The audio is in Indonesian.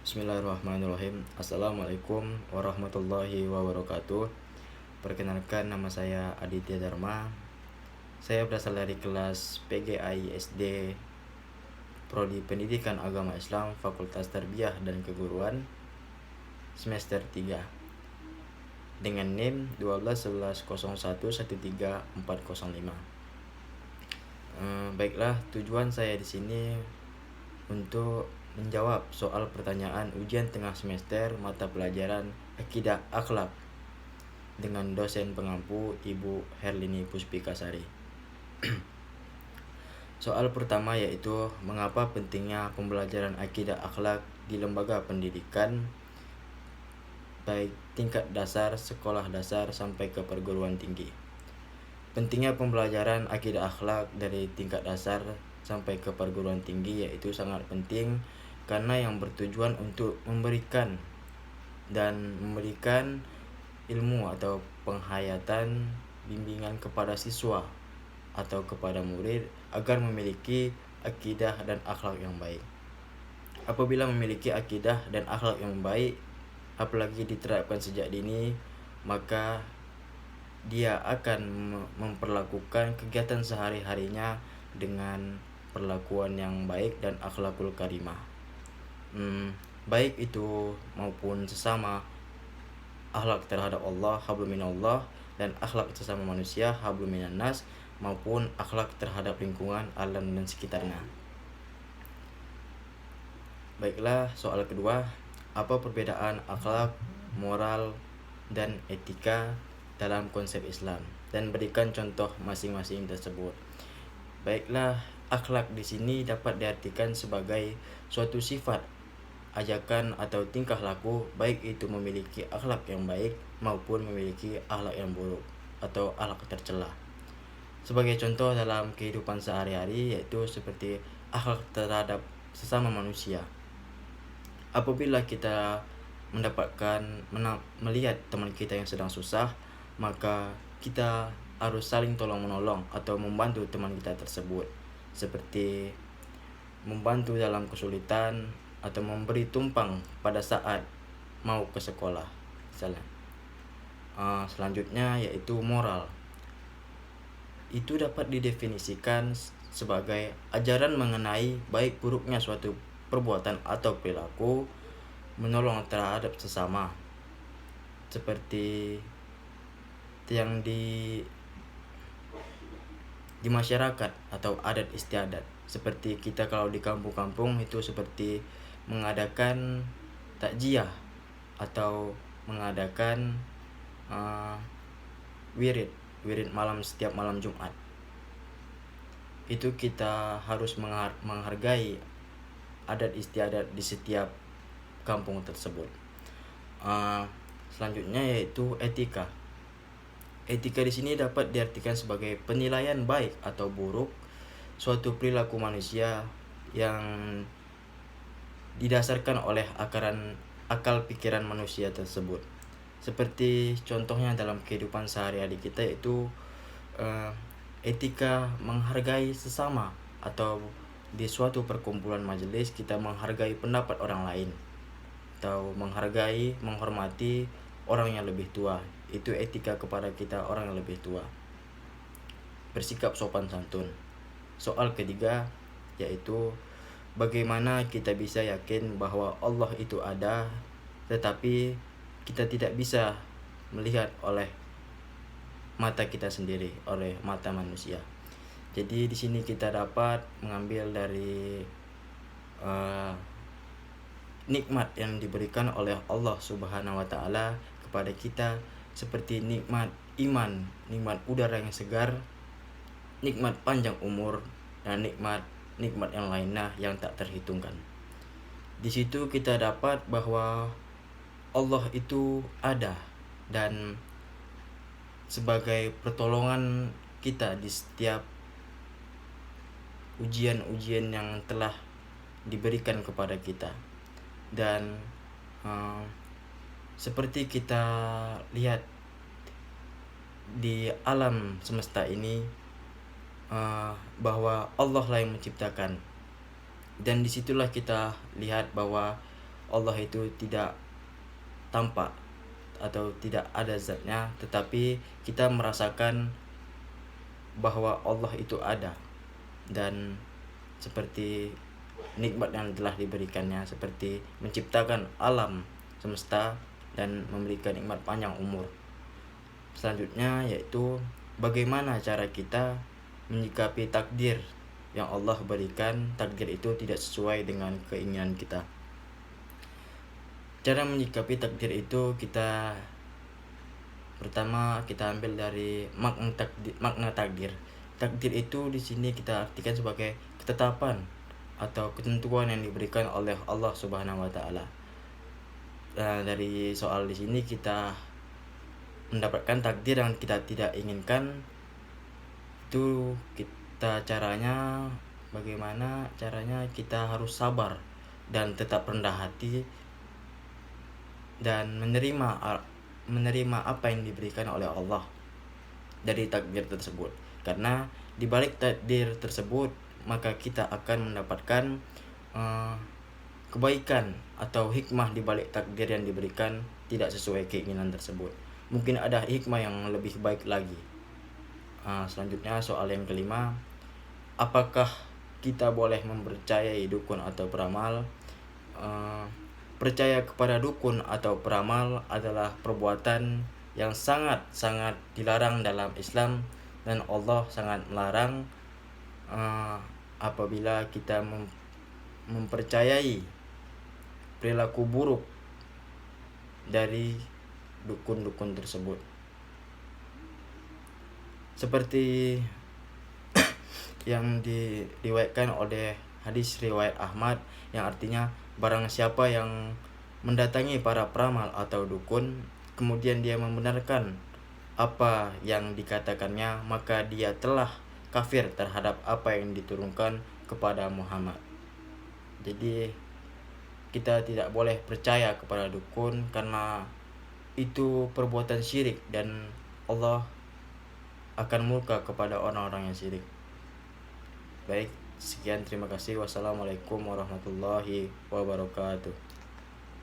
Bismillahirrahmanirrahim. Assalamualaikum warahmatullahi wabarakatuh. Perkenalkan, nama saya Aditya Dharma. Saya berasal dari kelas PGI SD Prodi Pendidikan Agama Islam Fakultas Tarbiyah dan Keguruan semester 3 dengan NIM 1211011345. Baiklah, tujuan saya di sini untuk menjawab soal pertanyaan ujian tengah semester mata pelajaran Akidah Akhlak dengan dosen pengampu Ibu Herlini Puspikasari. Soal pertama yaitu mengapa pentingnya pembelajaran akidah akhlak di lembaga pendidikan baik tingkat dasar, sekolah dasar sampai ke perguruan tinggi. Pentingnya pembelajaran akidah akhlak dari tingkat dasar sampai ke perguruan tinggi yaitu sangat penting karena yang bertujuan untuk memberikan ilmu atau penghayatan bimbingan kepada siswa atau kepada murid agar memiliki akidah dan akhlak yang baik. Apabila memiliki akidah dan akhlak yang baik, apalagi diterapkan sejak dini, maka dia akan memperlakukan kegiatan sehari-harinya dengan perlakuan yang baik dan akhlakul karimah. Baik itu maupun sesama, akhlak terhadap Allah, hablum minallah, dan akhlak sesama manusia, hablum minannas, maupun akhlak terhadap lingkungan, alam dan sekitarnya. Baiklah, soal kedua, apa perbedaan akhlak, moral, dan etika dalam konsep Islam, dan berikan contoh masing-masing tersebut. Baiklah, akhlak di sini dapat diartikan sebagai suatu sifat, ajakan atau tingkah laku, baik itu memiliki akhlak yang baik maupun memiliki akhlak yang buruk atau akhlak tercela. Sebagai contoh dalam kehidupan sehari-hari yaitu seperti akhlak terhadap sesama manusia. Apabila kita melihat teman kita yang sedang susah, maka kita harus saling tolong menolong atau membantu teman kita tersebut, seperti membantu dalam kesulitan atau memberi tumpang pada saat mau ke sekolah misalnya. Selanjutnya yaitu moral. Itu dapat didefinisikan sebagai ajaran mengenai baik buruknya suatu perbuatan atau perilaku, menolong terhadap sesama, seperti yang di masyarakat atau adat istiadat. Seperti kita kalau di kampung-kampung itu seperti mengadakan takjiah atau mengadakan wirid malam setiap malam Jumat. Itu kita harus menghargai adat istiadat di setiap kampung tersebut. Selanjutnya yaitu etika. Etika di sini dapat diartikan sebagai penilaian baik atau buruk suatu perilaku manusia yang didasarkan oleh akal pikiran manusia tersebut. Seperti contohnya dalam kehidupan sehari-hari kita yaitu etika menghargai sesama, atau di suatu perkumpulan majelis kita menghargai pendapat orang lain atau menghormati orang yang lebih tua. Itu etika kepada kita orang yang lebih tua. Bersikap sopan santun. Soal ketiga yaitu bagaimana kita bisa yakin bahwa Allah itu ada, tetapi kita tidak bisa melihat oleh mata kita sendiri, oleh mata manusia. Jadi di sini kita dapat mengambil dari nikmat yang diberikan oleh Allah Subhanahu wa taala kepada kita, seperti nikmat iman, nikmat udara yang segar, nikmat panjang umur, dan nikmat yang lainnya yang tak terhitungkan. Di situ kita dapat bahwa Allah itu ada dan sebagai pertolongan kita di setiap ujian-ujian yang telah diberikan kepada kita. Dan seperti kita lihat di alam semesta ini, bahwa Allah lah yang menciptakan, dan disitulah kita lihat bahwa Allah itu tidak tampak atau tidak ada zatnya, tetapi kita merasakan bahwa Allah itu ada, dan seperti nikmat yang telah diberikannya, seperti menciptakan alam semesta dan memberikan nikmat panjang umur. Selanjutnya yaitu bagaimana cara kita menyikapi takdir yang Allah berikan. Takdir itu tidak sesuai dengan keinginan kita. Cara menyikapi takdir itu pertama kita ambil dari makna takdir. Takdir itu di sini kita artikan sebagai ketetapan atau ketentuan yang diberikan oleh Allah Subhanahu wa taala. Dari soal di sini kita mendapatkan takdir yang kita tidak inginkan. Itu bagaimana caranya kita harus sabar dan tetap rendah hati dan menerima apa yang diberikan oleh Allah dari takdir tersebut. Karena di balik takdir tersebut maka kita akan mendapatkan kebaikan atau hikmah di balik takdir yang diberikan tidak sesuai keinginan tersebut. Mungkin ada hikmah yang lebih baik lagi. Selanjutnya soal yang kelima, apakah kita boleh mempercayai dukun atau peramal? Percaya kepada dukun atau peramal adalah perbuatan yang sangat dilarang dalam Islam, dan Allah sangat melarang apabila kita mempercayai perilaku buruk dari dukun-dukun tersebut. Seperti yang diriwayatkan oleh hadis riwayat Ahmad, yang artinya barang siapa yang mendatangi para peramal atau dukun kemudian dia membenarkan apa yang dikatakannya, maka dia telah kafir terhadap apa yang diturunkan kepada Muhammad. Jadi kita tidak boleh percaya kepada dukun karena itu perbuatan syirik, dan Allah akan murka kepada orang-orang yang syirik. Baik, sekian, terima kasih. Wassalamualaikum warahmatullahi wabarakatuh.